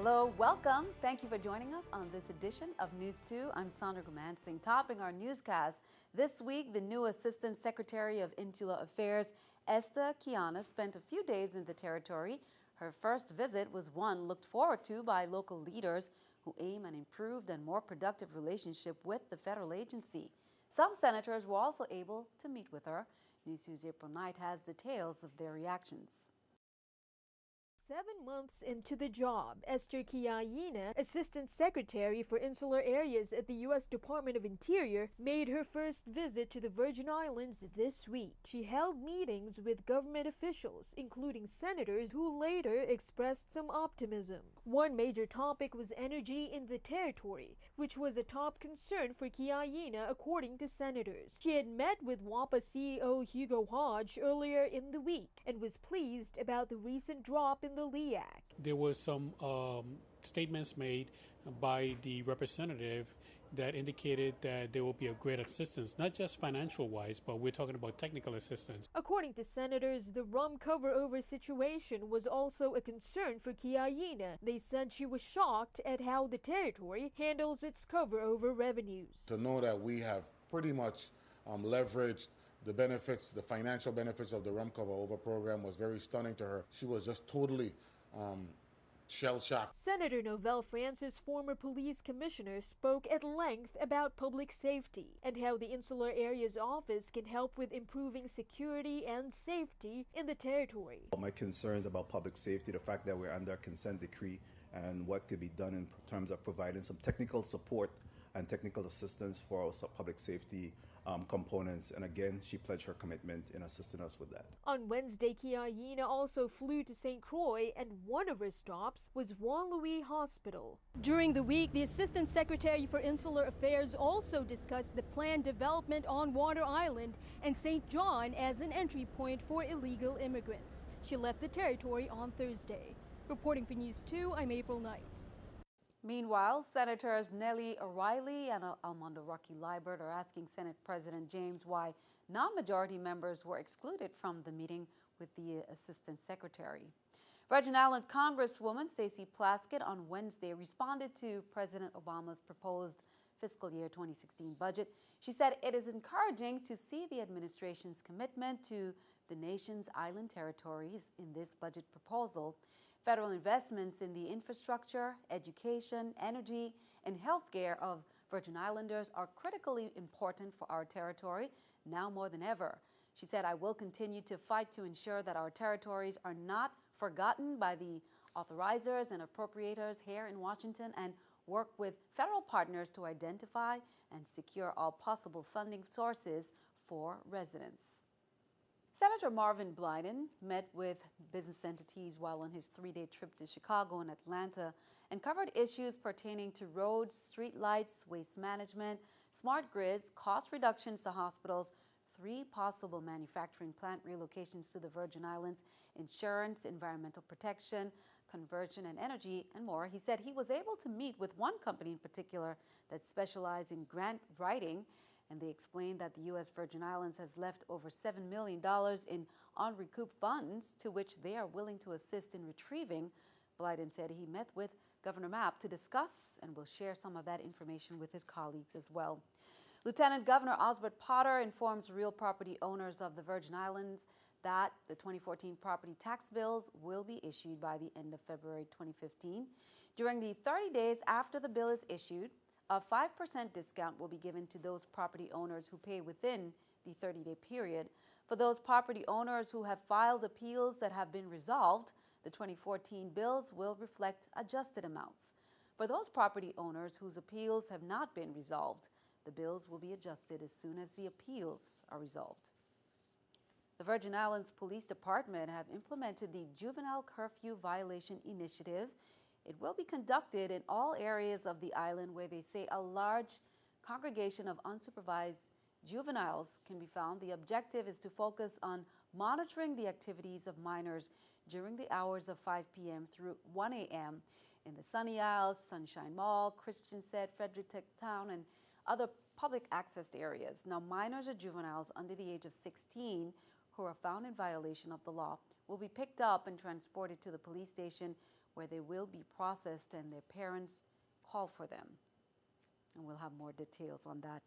Hello, welcome. Thank you for joining us on this edition of News 2. I'm Sandra Gumansing. Topping our newscast this week, the new Assistant Secretary of Insular Affairs, Esther Kia'aina, spent a few days in the territory. Her first visit was one looked forward to by local leaders who aim an improved and more productive relationship with the federal agency. Some senators were also able to meet with her. News 2's April Knight has details of their reactions. 7 months into the job, Esther Kia'aina, Assistant Secretary for Insular Areas at the U.S. Department of Interior, made her first visit to the Virgin Islands this week. She held meetings with government officials, including senators, who later expressed some optimism. One major topic was energy in the territory, which was a top concern for Kia'aina, according to senators. She had met with WAPA CEO Hugo Hodge earlier in the week and was pleased about the recent drop in the LEAC. There were some statements made by the representative that indicated that there will be a great assistance, not just financial-wise, but we're talking about technical assistance. According to senators, the rum cover-over situation was also a concern for Kia'aina. They said she was shocked at how the territory handles its cover-over revenues. To know that we have pretty much leveraged the benefits, the financial benefits of the rum cover over program was very stunning to her. She was just totally shell-shocked. Senator Novell Francis, former police commissioner, spoke at length about public safety and how the Insular Areas Office can help with improving security and safety in the territory. My concerns about public safety, the fact that we're under a consent decree, and what could be done in terms of providing some technical support and technical assistance for our public safety components. And again, she pledged her commitment in assisting us with that. On Wednesday, Kia'aina also flew to St. Croix, and one of her stops was Juan Louis Hospital. During the week, the Assistant Secretary for Insular Affairs also discussed the planned development on Water Island and St. John as an entry point for illegal immigrants. She left the territory on Thursday. Reporting for News 2, I'm April Knight. Meanwhile, Senators Nellie O'Reilly and Almondo Rocky Liebert are asking Senate President James why non-majority members were excluded from the meeting with the Assistant Secretary. Virgin Islands Congresswoman Stacey Plaskett on Wednesday responded to President Obama's proposed fiscal year 2016 budget. She said it is encouraging to see the administration's commitment to the nation's island territories in this budget proposal. Federal investments in the infrastructure, education, energy, and healthcare of Virgin Islanders are critically important for our territory, now more than ever. She said, "I will continue to fight to ensure that our territories are not forgotten by the authorizers and appropriators here in Washington, and work with federal partners to identify and secure all possible funding sources for residents." Senator Sen Blyden met with business entities while on his 3-day trip to Chicago and Atlanta and covered issues pertaining to roads, street lights, waste management, smart grids, cost reductions to hospitals, 3 possible manufacturing plant relocations to the Virgin Islands, insurance, environmental protection, conversion and energy, and more. He said he was able to meet with one company in particular that specialized in grant writing, and they explained that the U.S. Virgin Islands has left over $7 million in unrecouped funds to which they are willing to assist in retrieving. Blyden said he met with Governor Mapp to discuss and will share some of that information with his colleagues as well. Lieutenant Governor Osbert Potter informs real property owners of the Virgin Islands that the 2014 property tax bills will be issued by the end of February 2015. During the 30 days after the bill is issued, a 5% discount will be given to those property owners who pay within the 30-day period. For those property owners who have filed appeals that have been resolved, the 2014 bills will reflect adjusted amounts. For those property owners whose appeals have not been resolved, the bills will be adjusted as soon as the appeals are resolved. The Virgin Islands Police Department have implemented the Juvenile Curfew Violation Initiative. It will be conducted in all areas of the island where they say a large congregation of unsupervised juveniles can be found. The objective is to focus on monitoring the activities of minors during the hours of 5 p.m. through 1 a.m. in the Sunny Isles, Sunshine Mall, Christiansted, Fredericktown, and other public access areas. Now, minors or juveniles under the age of 16 who are found in violation of the law will be picked up and transported to the police station where they will be processed and their parents call for them. And we'll have more details on that.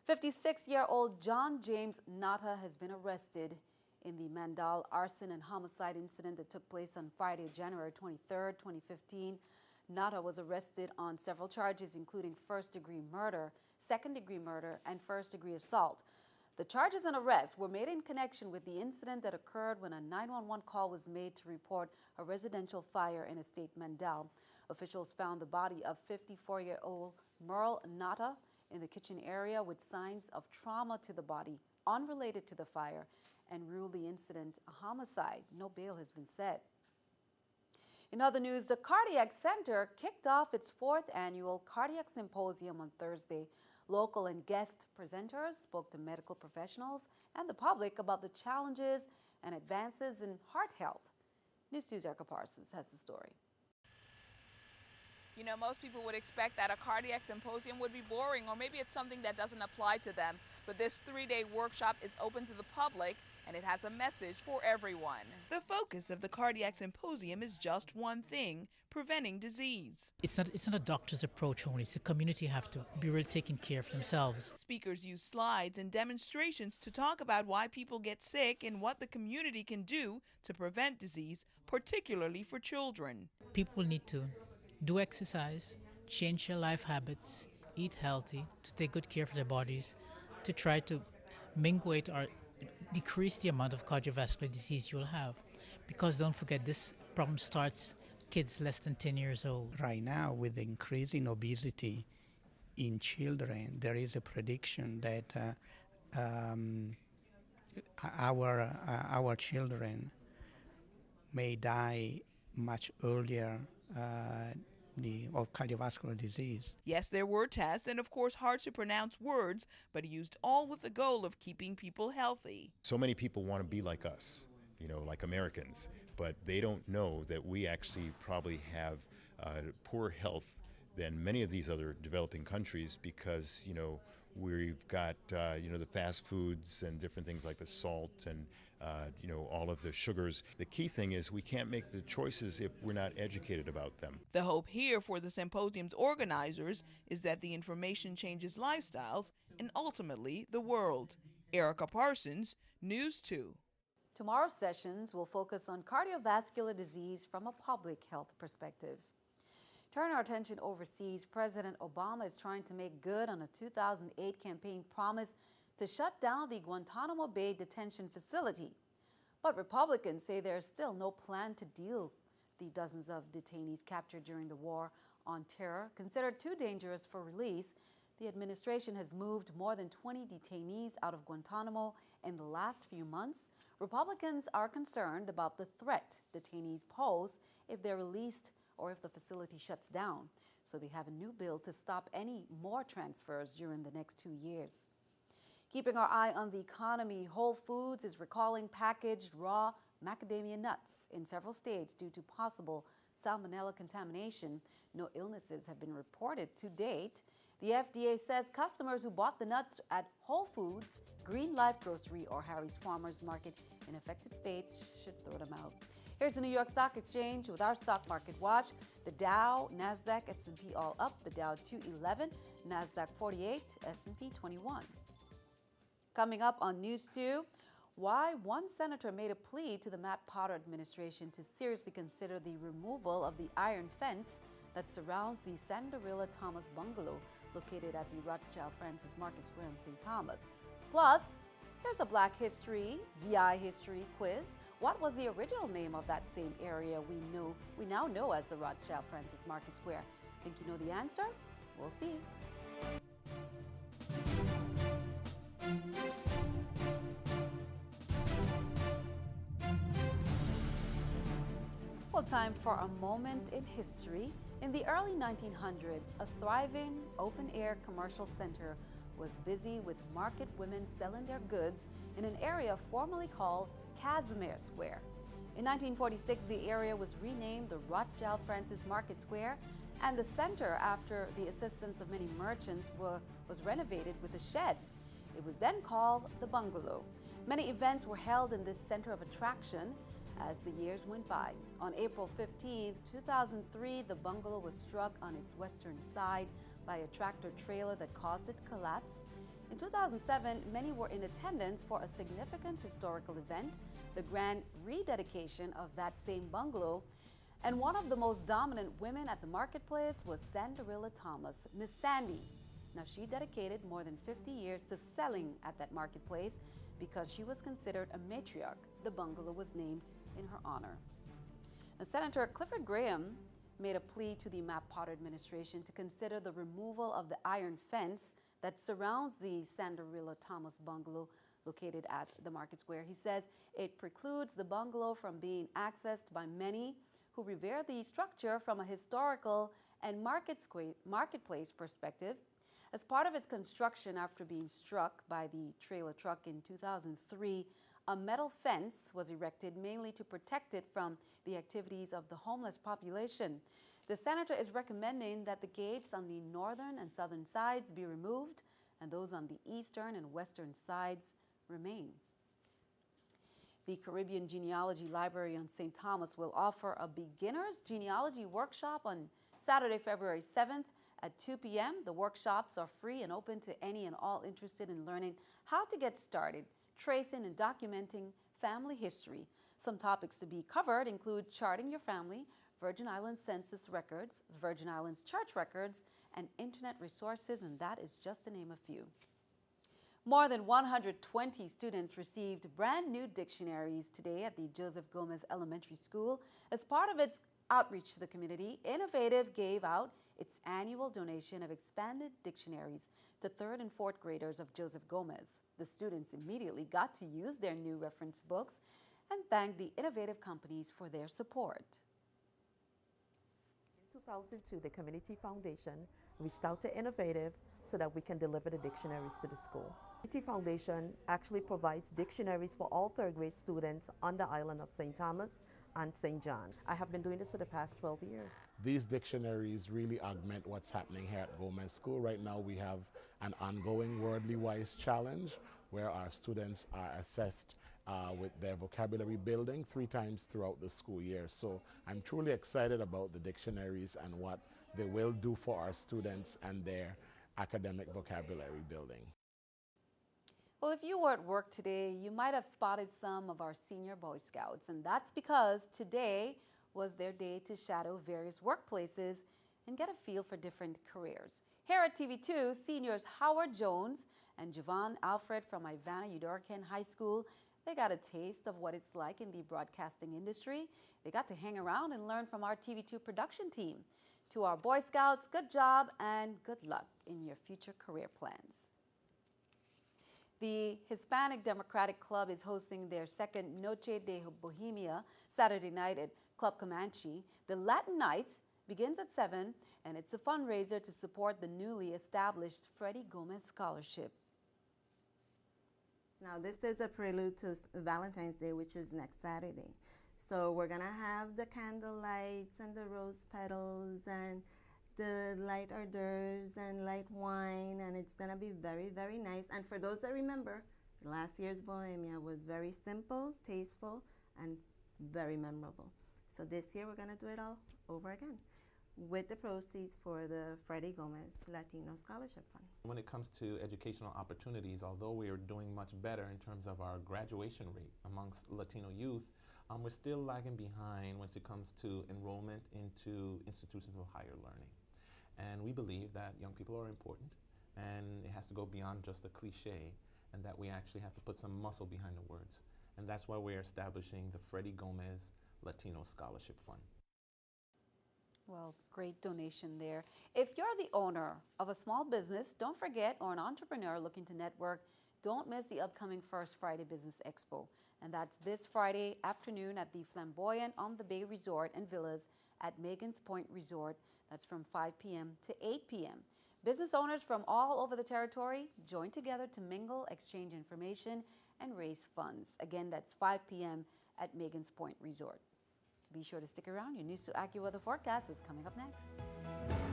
56-year-old John James Nata has been arrested in the Mandal arson and homicide incident that took place on Friday, January 23, 2015. Nata was arrested on several charges, including first-degree murder, second-degree murder, and first-degree assault. The charges and arrests were made in connection with the incident that occurred when a 911 call was made to report a residential fire in Estate Mandal. Officials found the body of 54-year-old Merle Nata in the kitchen area with signs of trauma to the body unrelated to the fire and ruled the incident a homicide. No bail has been set. In other news, the Cardiac Center kicked off its 4th annual Cardiac Symposium on Thursday. Local and guest presenters spoke to medical professionals and the public about the challenges and advances in heart health. News2's Erica Parsons has the story. You know, most people would expect that a cardiac symposium would be boring, or maybe it's something that doesn't apply to them. But this 3-day workshop is open to the public, and it has a message for everyone. The focus of the cardiac symposium is just one thing: preventing disease. It's not a doctor's approach only. It's the community have to be really taking care of themselves. Speakers use slides and demonstrations to talk about why people get sick and what the community can do to prevent disease, particularly for children. People need to do exercise, change their life habits, eat healthy, to take good care of their bodies, to try to minimize or decrease the amount of cardiovascular disease you'll have. Because don't forget, this problem starts kids less than 10 years old. Right now, with the increasing obesity in children, there is a prediction that our children may die much earlier of cardiovascular disease. Yes, there were tests and, of course, hard to pronounce words, but used all with the goal of keeping people healthy. So many people want to be like us, you know, like Americans, but they don't know that we actually probably have poorer health than many of these other developing countries because, you know, we've got, the fast foods and different things like the salt and, all of the sugars. The key thing is we can't make the choices if we're not educated about them. The hope here for the symposium's organizers is that the information changes lifestyles and ultimately the world. Erica Parsons, News 2. Tomorrow's sessions will focus on cardiovascular disease from a public health perspective. Turn our attention overseas. President Obama is trying to make good on a 2008 campaign promise to shut down the Guantanamo Bay detention facility. But Republicans say there is still no plan to deal the dozens of detainees captured during the war on terror. Considered too dangerous for release, the administration has moved more than 20 detainees out of Guantanamo in the last few months. Republicans are concerned about the threat detainees pose if they're released or if the facility shuts down. So they have a new bill to stop any more transfers during the next 2 years. Keeping our eye on the economy, Whole Foods is recalling packaged raw macadamia nuts in several states due to possible salmonella contamination. No illnesses have been reported to date. The FDA says customers who bought the nuts at Whole Foods, Green Life Grocery, or Harry's Farmers Market in affected states should throw them out. Here's the New York Stock Exchange with our stock market watch. The Dow, Nasdaq, S&P all up. The Dow 211, Nasdaq 48, S&P 21. Coming up on News 2, why one senator made a plea to the Matt Potter administration to seriously consider the removal of the iron fence that surrounds the Sanderilla Thomas bungalow located at the Rothschild Francis Market Square in St. Thomas. Plus, there's a Black History, VI History quiz. What was the original name of that same area we now know as the Rothschild Francis Market Square? Think you know the answer? We'll see. Well, time for a moment in history. In the early 1900s, a thriving open-air commercial center was busy with market women selling their goods in an area formerly called Casimir Square. In 1946, the area was renamed the Rothschild Francis Market Square, and the center, after the assistance of many merchants, was renovated with a shed. It was then called the Bungalow. Many events were held in this center of attraction, as the years went by. On April 15, 2003, the bungalow was struck on its western side by a tractor trailer that caused it to collapse. In 2007, many were in attendance for a significant historical event, the grand rededication of that same bungalow. And one of the most dominant women at the marketplace was Sandarilla Thomas, Miss Sandy. Now, she dedicated more than 50 years to selling at that marketplace. Because she was considered a matriarch, the bungalow was named in her honor. Now, Senator Clifford Graham made a plea to the Matt Potter administration to consider the removal of the iron fence that surrounds the Sandarilla Thomas bungalow located at the Market Square. He says it precludes the bungalow from being accessed by many who revere the structure from a historical and marketplace perspective. As part of its construction after being struck by the trailer truck in 2003, a metal fence was erected mainly to protect it from the activities of the homeless population. The senator is recommending that the gates on the northern and southern sides be removed and those on the eastern and western sides remain. The Caribbean Genealogy Library on St. Thomas will offer a beginner's genealogy workshop on Saturday, February 7th at 2 p.m. The workshops are free and open to any and all interested in learning how to get started, tracing and documenting family history. Some topics to be covered include charting your family, Virgin Islands census records, Virgin Islands church records, and internet resources, and that is just to name a few. More than 120 students received brand new dictionaries today at the Joseph Gomez Elementary School. As part of its outreach to the community, Innovative gave out its annual donation of expanded dictionaries to 3rd and 4th graders of Joseph Gomez. The students immediately got to use their new reference books and thanked the Innovative companies for their support. In 2002, the Community Foundation reached out to Innovative so that we can deliver the dictionaries to the school. The Community Foundation actually provides dictionaries for all 3rd grade students on the island of St. Thomas and St. John. I have been doing this for the past 12 years. These dictionaries really augment what's happening here at Gomez School. Right now we have an ongoing Worldly Wise challenge where our students are assessed with their vocabulary building 3 times throughout the school year. So I'm truly excited about the dictionaries and what they will do for our students and their academic vocabulary building. Well, if you were at work today, you might have spotted some of our senior Boy Scouts, and that's because today was their day to shadow various workplaces and get a feel for different careers. Here at TV2, seniors Howard Jones and Javon Alfred from Ivana Udorakan High School, they got a taste of what it's like in the broadcasting industry. They got to hang around and learn from our TV2 production team. To our Boy Scouts, good job and good luck in your future career plans. The Hispanic Democratic Club is hosting their second Noche de Bohemia Saturday night at Club Comanche. The Latin Night begins at 7, and it's a fundraiser to support the newly established Freddie Gomez Scholarship. Now, this is a prelude to Valentine's Day, which is next Saturday. So we're going to have the candle lights and the rose petals and the light hors d'oeuvres and light wine, and it's going to be very, very nice. And for those that remember, last year's Bohemia was very simple, tasteful, and very memorable. So this year we're going to do it all over again with the proceeds for the Freddie Gomez Latino Scholarship Fund. When it comes to educational opportunities, although we are doing much better in terms of our graduation rate amongst Latino youth, we're still lagging behind when it comes to enrollment into institutions of higher learning. And we believe that young people are important, and it has to go beyond just a cliche, and that we actually have to put some muscle behind the words. And that's why we're establishing the Freddie Gomez Latino Scholarship Fund. Well, great donation there. If you're the owner of a small business, don't forget, or an entrepreneur looking to network, don't miss the upcoming First Friday Business Expo. And that's this Friday afternoon at the Flamboyant on the Bay Resort and Villas at Megan's Point Resort. That's from 5 p.m. to 8 p.m. Business owners from all over the territory join together to mingle, exchange information, and raise funds. Again, that's 5 p.m. at Megan's Point Resort. Be sure to stick around. Your News2 AccuWeather forecast is coming up next.